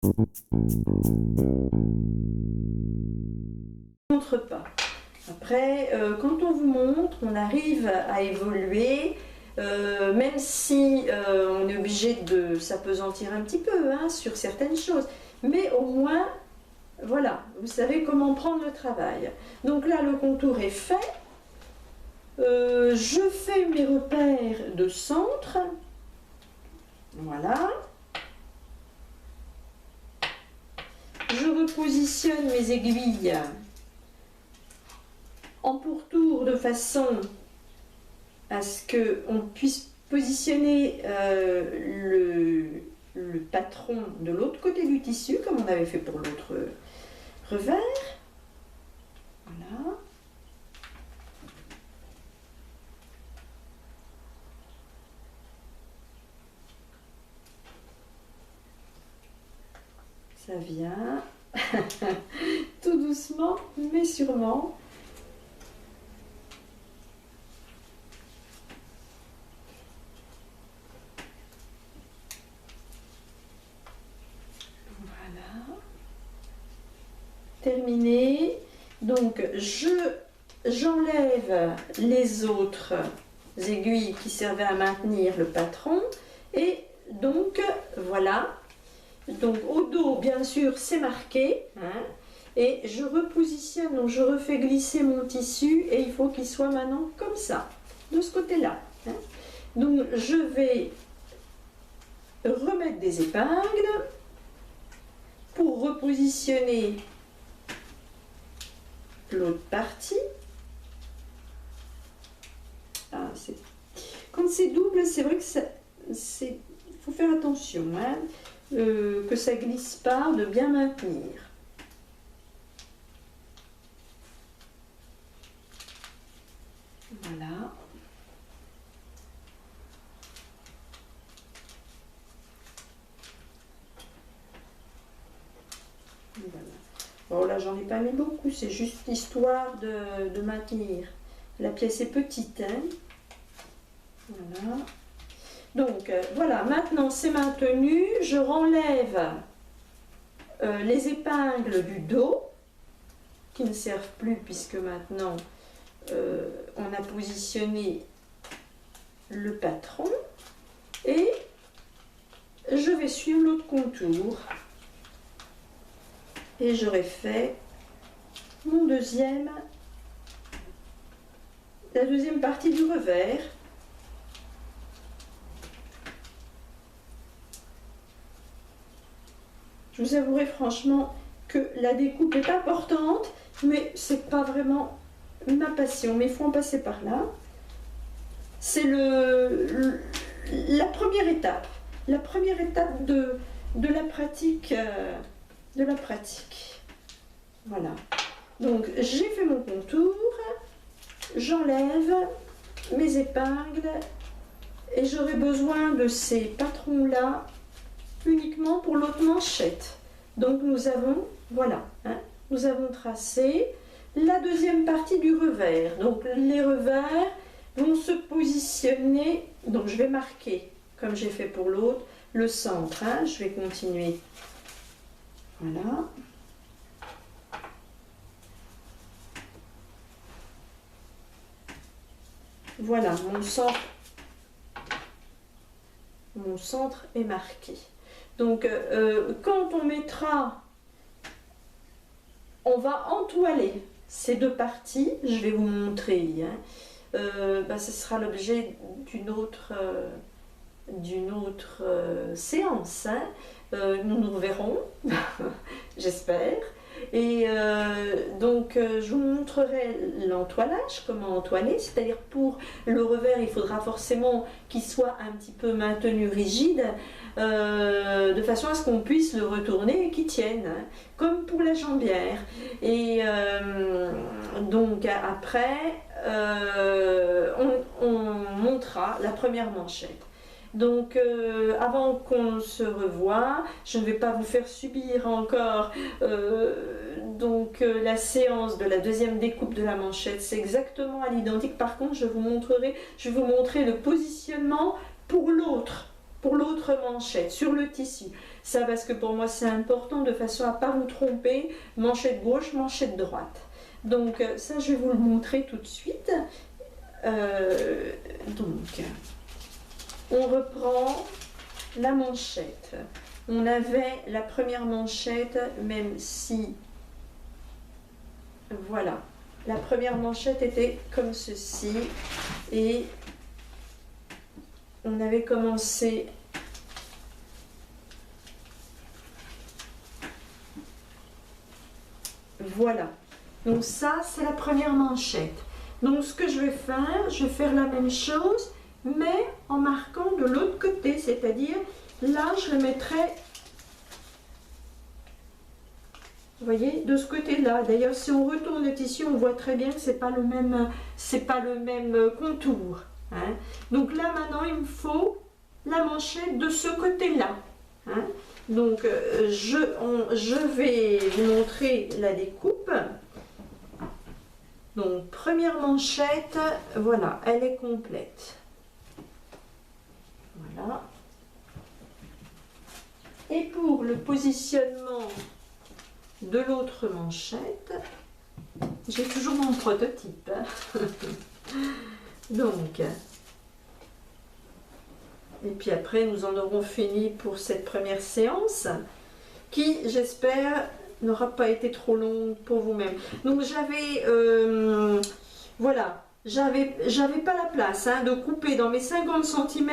Montre pas. Après, quand on vous montre, on arrive à évoluer, même si on est obligé de s'apesantir un petit peu hein, sur certaines choses. Mais au moins, voilà, vous savez comment prendre le travail. Donc là, le contour est fait. Je fais mes repères de centre. Voilà. Je repositionne mes aiguilles en pourtour de façon à ce qu'on puisse positionner le patron de l'autre côté du tissu, comme on avait fait pour l'autre revers. Voilà. Ça vient tout doucement, mais sûrement. Voilà. Terminé. Donc, j'enlève les autres aiguilles qui servaient à maintenir le patron. Et donc, voilà. Donc, au dos, bien sûr, c'est marqué. Hein, et je repositionne, donc je refais glisser mon tissu et il faut qu'il soit maintenant comme ça, de ce côté-là. Hein. Donc, je vais remettre des épingles pour repositionner l'autre partie. Ah, quand c'est double, c'est vrai que il faut faire attention, hein, que ça glisse pas, de bien maintenir. Voilà. Voilà. Bon là j'en ai pas mis beaucoup, c'est juste histoire de maintenir. La pièce est petite, hein. Voilà. Donc voilà, maintenant c'est maintenu, je renlève les épingles du dos qui ne servent plus puisque maintenant on a positionné le patron et je vais suivre l'autre contour et j'aurai fait la deuxième partie du revers. Je vous avouerai franchement que la découpe est importante, mais c'est pas vraiment ma passion, mais il faut en passer par là. C'est la première étape de la pratique. Voilà. Donc j'ai fait mon contour, j'enlève mes épingles et j'aurai besoin de ces patrons là uniquement pour l'autre manchette. Donc nous avons, voilà, hein, nous avons tracé la deuxième partie du revers. Donc les revers vont se positionner, donc je vais marquer, comme j'ai fait pour l'autre, le centre. Hein, je vais continuer. Voilà. Voilà, mon centre est marqué. Donc, quand on mettra, on va entoiler ces deux parties. Je vais vous montrer. Hein. Ce sera l'objet d'une autre séance. Hein. Nous nous reverrons, j'espère. Et donc, je vous montrerai l'entoilage, comment entoiler. C'est-à-dire, pour le revers, il faudra forcément qu'il soit un petit peu maintenu rigide, de façon à ce qu'on puisse le retourner et qu'il tienne, hein, comme pour la jambière. Et donc, après, on montera la première manchette. Donc avant qu'on se revoie, je ne vais pas vous faire subir encore la séance de la deuxième découpe de la manchette, c'est exactement à l'identique. Par contre je vais vous montrer le positionnement pour l'autre pour l'autre manchette, sur le tissu. Ça parce que pour moi c'est important de façon à ne pas vous tromper, manchette gauche, manchette droite. Donc ça je vais vous le montrer tout de suite. Donc on reprend la manchette. On avait la première manchette, même si, voilà, la première manchette était comme ceci et on avait commencé voilà. Donc ça, c'est la première manchette. Donc ce que je vais faire la même chose, mais en marquant de l'autre côté, c'est-à-dire là, je le mettrai, vous voyez, de ce côté-là. D'ailleurs, si on retourne le tissu, on voit très bien que c'est pas le même contour. Hein. Donc là, maintenant, il me faut la manchette de ce côté-là. Hein. Donc, je vais vous montrer la découpe. Donc, première manchette, voilà, elle est complète. Voilà. Et pour le positionnement de l'autre manchette, j'ai toujours mon prototype. Donc, et puis après, nous en aurons fini pour cette première séance qui, j'espère, n'aura pas été trop longue pour vous-même. Donc, voilà, j'avais pas la place de couper dans mes 50 cm.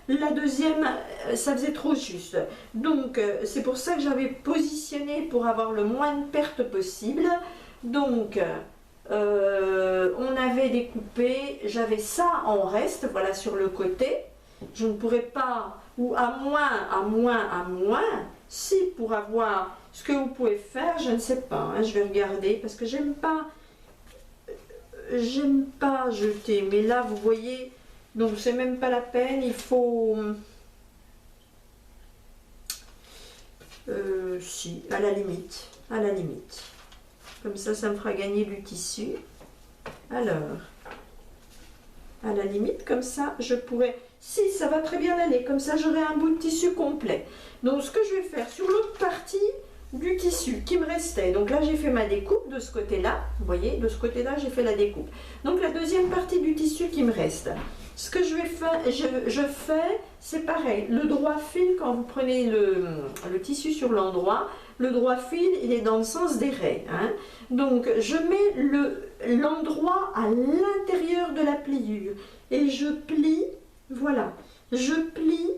La deuxième, ça faisait trop juste. Donc, c'est pour ça que j'avais positionné pour avoir le moins de pertes possible. Donc, on avait découpé, j'avais ça en reste, voilà, sur le côté. Je ne pourrais pas, ou à moins, si pour avoir ce que vous pouvez faire, je ne sais pas, je vais regarder, parce que j'aime pas jeter, mais là, vous voyez, donc c'est même pas la peine, il faut, si, à la limite, comme ça me fera gagner du tissu. Alors, à la limite, comme ça, je pourrais, si ça va très bien aller, comme ça j'aurai un bout de tissu complet. Donc ce que je vais faire sur l'autre partie du tissu qui me restait, donc là j'ai fait ma découpe de ce côté là, vous voyez, de ce côté là j'ai fait la découpe. Donc la deuxième partie du tissu qui me reste, ce que je vais faire, je fais, c'est pareil, le droit fil, quand vous prenez le tissu sur l'endroit, le droit fil il est dans le sens des raies. Hein. Donc je mets l'endroit à l'intérieur de la pliure et je plie, voilà, je plie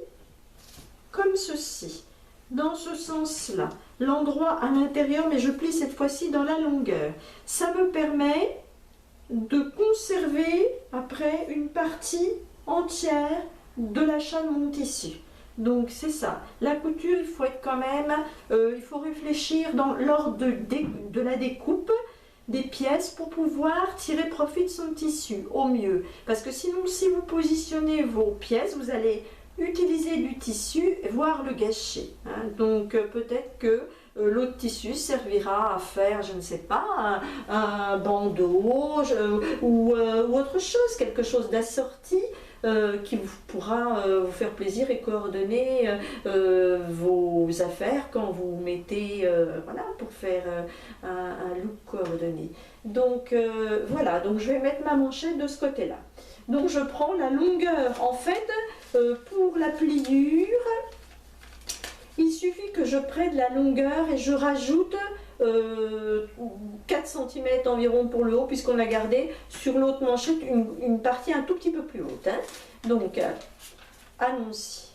comme ceci, dans ce sens-là, l'endroit à l'intérieur, mais je plie cette fois-ci dans la longueur. Ça me permet de conserver après une partie entière de l'achat de mon tissu. Donc c'est ça, la couture, il faut être quand même, il faut réfléchir lors de la découpe des pièces pour pouvoir tirer profit de son tissu au mieux. Parce que sinon, si vous positionnez vos pièces, vous allez utiliser du tissu, voire le gâcher. Hein. Donc peut-être que l'autre tissu servira à faire, je ne sais pas, un bandeau ou autre chose, quelque chose d'assorti qui vous pourra vous faire plaisir et coordonner vos affaires quand vous mettez, voilà, pour faire un look coordonné. Donc voilà, donc je vais mettre ma manchette de ce côté-là. Donc je prends la longueur, en fait, pour la pliure, il suffit que je prenne la longueur et je rajoute 4 cm environ pour le haut, puisqu'on a gardé sur l'autre manchette une partie un tout petit peu plus haute. Hein. Donc, allons-y.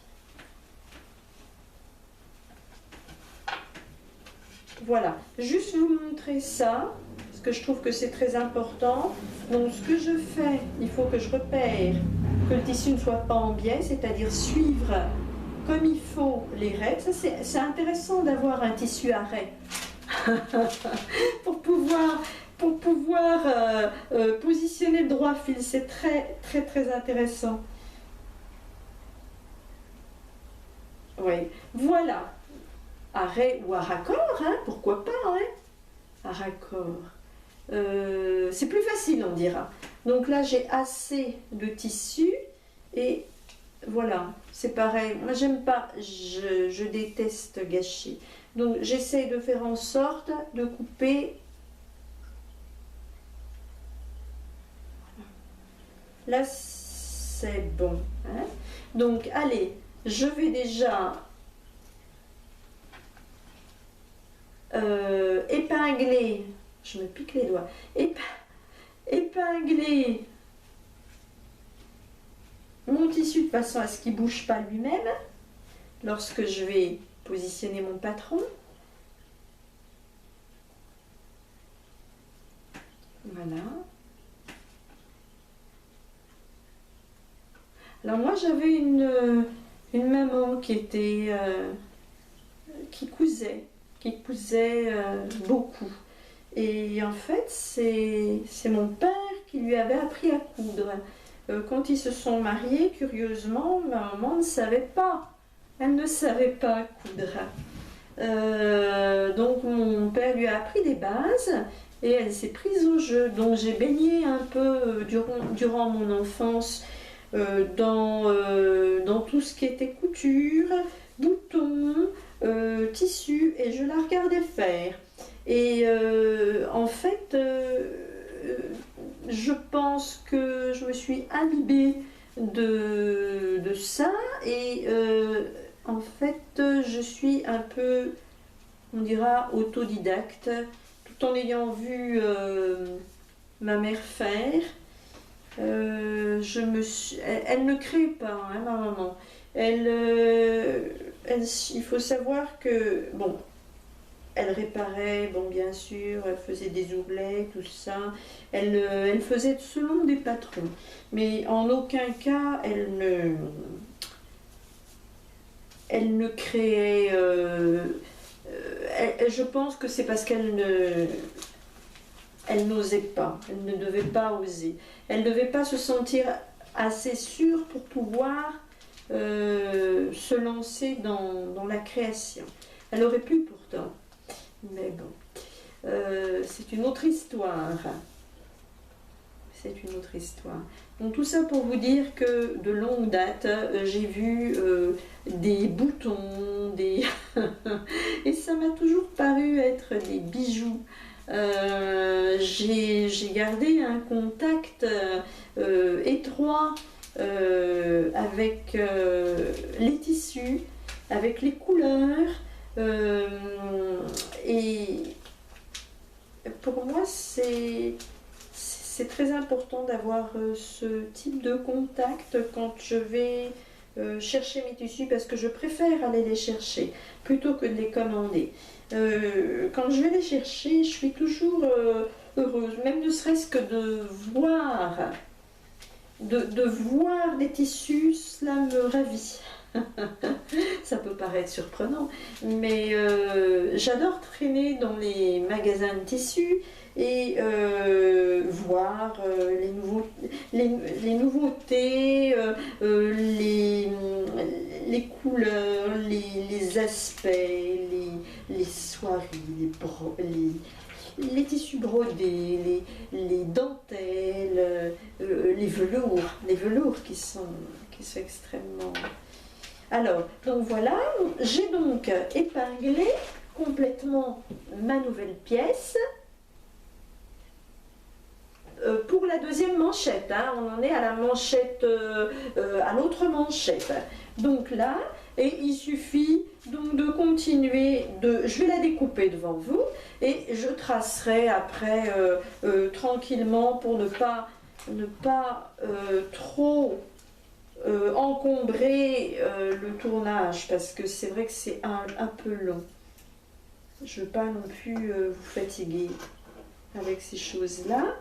Voilà, juste vous montrer ça, parce que je trouve que c'est très important. Donc, ce que je fais, il faut que je repère que le tissu ne soit pas en biais, c'est-à-dire suivre comme il faut les raies. Ça, c'est intéressant d'avoir un tissu à raies pour pouvoir positionner le droit fil. C'est très très très intéressant. Oui, voilà. À raies ou à raccord, hein, pourquoi pas, hein, à raccord. C'est plus facile, on dira. Donc là, j'ai assez de tissu et voilà, c'est pareil. Moi, j'aime pas, je déteste gâcher. Donc, j'essaie de faire en sorte de couper. Là, c'est bon. Hein. Donc, allez, je vais déjà épingler. Je me pique les doigts. Épingler mon tissu de façon à ce qu'il ne bouge pas lui-même lorsque je vais positionner mon patron. Voilà. Alors moi j'avais une maman qui était qui cousait beaucoup. Et en fait c'est mon père qui lui avait appris à coudre. Quand ils se sont mariés, curieusement, ma maman ne savait pas. Elle ne savait pas coudre. Donc mon père lui a appris des bases et elle s'est prise au jeu. Donc j'ai baigné un peu durant mon enfance dans tout ce qui était couture, boutons, tissu, et je la regardais faire. Et en fait, je pense que je me suis imbibée de ça et en fait je suis un peu, on dira, autodidacte, tout en ayant vu ma mère faire. Elle ne crée pas, hein, ma maman. Il faut savoir que, bon, elle réparait, bon, bien sûr, elle faisait des ourlets, tout ça. Elle faisait selon des patrons. Mais en aucun cas, elle ne créait... je pense que c'est parce elle n'osait pas, elle ne devait pas oser. Elle ne devait pas se sentir assez sûre pour pouvoir se lancer dans la création. Elle aurait pu pourtant, mais bon, c'est une autre histoire. C'est une autre histoire. Donc tout ça pour vous dire que de longue date, j'ai vu des boutons, et ça m'a toujours paru être des bijoux. J'ai gardé un contact étroit avec les tissus, avec les couleurs, et pour moi c'est très important d'avoir ce type de contact quand je vais chercher mes tissus, parce que je préfère aller les chercher plutôt que de les commander. Quand je vais les chercher, je suis toujours heureuse, même ne serait-ce que de voir des tissus, cela me ravit. Ça peut paraître surprenant, mais j'adore traîner dans les magasins de tissus et voir les nouveautés, les couleurs, les aspects, les soieries, les tissus brodés, les dentelles, les velours qui sont extrêmement... Alors, donc voilà, j'ai donc épinglé complètement ma nouvelle pièce. Pour la deuxième manchette, hein, on en est à la manchette, à l'autre manchette. Donc là, et il suffit donc de continuer, je vais la découper devant vous et je tracerai après tranquillement pour ne pas trop encombrer le tournage, parce que c'est vrai que c'est un peu long. Je ne veux pas non plus vous fatiguer avec ces choses-là.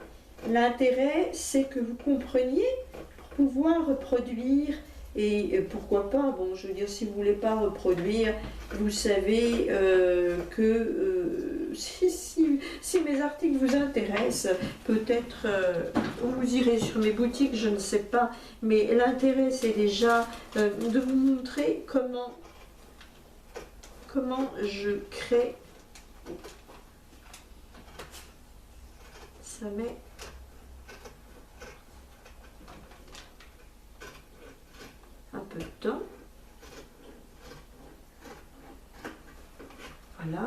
L'intérêt, c'est que vous compreniez pour pouvoir reproduire, et pourquoi pas, bon, je veux dire, si vous ne voulez pas reproduire, vous savez que si mes articles vous intéressent, peut-être vous irez sur mes boutiques, je ne sais pas, mais l'intérêt, c'est déjà de vous montrer comment je crée. Ça met un peu. temps. Voilà.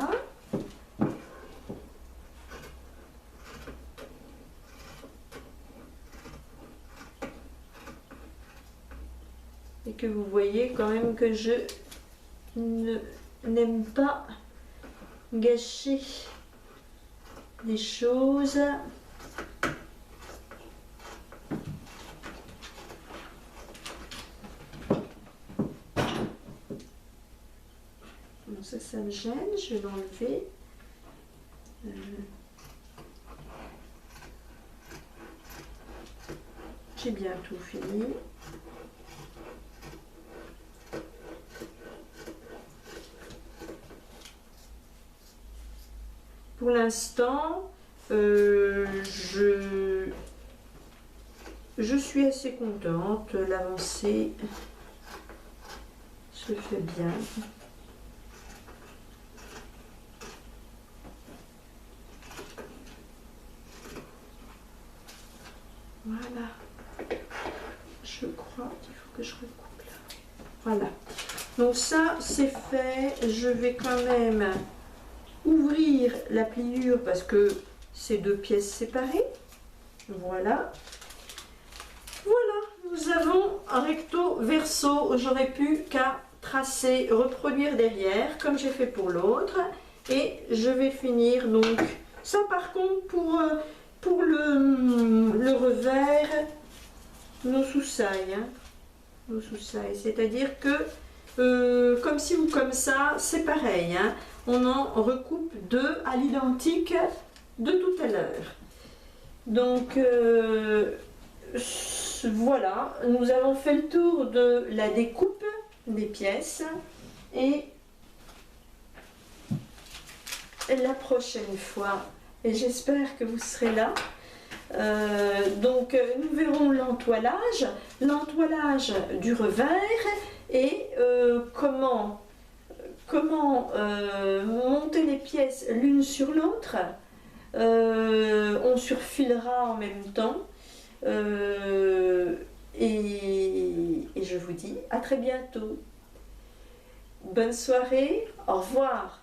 Et que vous voyez quand même que je n'aime pas gâcher des choses. Bon, ça me gêne, je vais l'enlever. J'ai bientôt fini. Pour l'instant, je suis assez contente. L'avancée se fait bien. Voilà. Je crois qu'il faut que je recoupe là. Voilà. Donc ça, c'est fait. Je vais quand même ouvrir la pliure parce que c'est deux pièces séparées. Voilà. Voilà, nous avons un recto verso. J'aurais pu qu'à tracer, reproduire derrière comme j'ai fait pour l'autre. Et je vais finir donc ça par contre pour le revers, nos soussailles. Hein, nos soussailles, c'est-à-dire que comme ci ou comme ça, c'est pareil. Hein, on en recoupe deux à l'identique de tout à l'heure. Donc voilà, nous avons fait le tour de la découpe des pièces et la prochaine fois, et j'espère que vous serez là, donc nous verrons l'entoilage du revers et comment monter les pièces l'une sur l'autre. On surfilera en même temps et je vous dis à très bientôt. Bonne soirée, au revoir.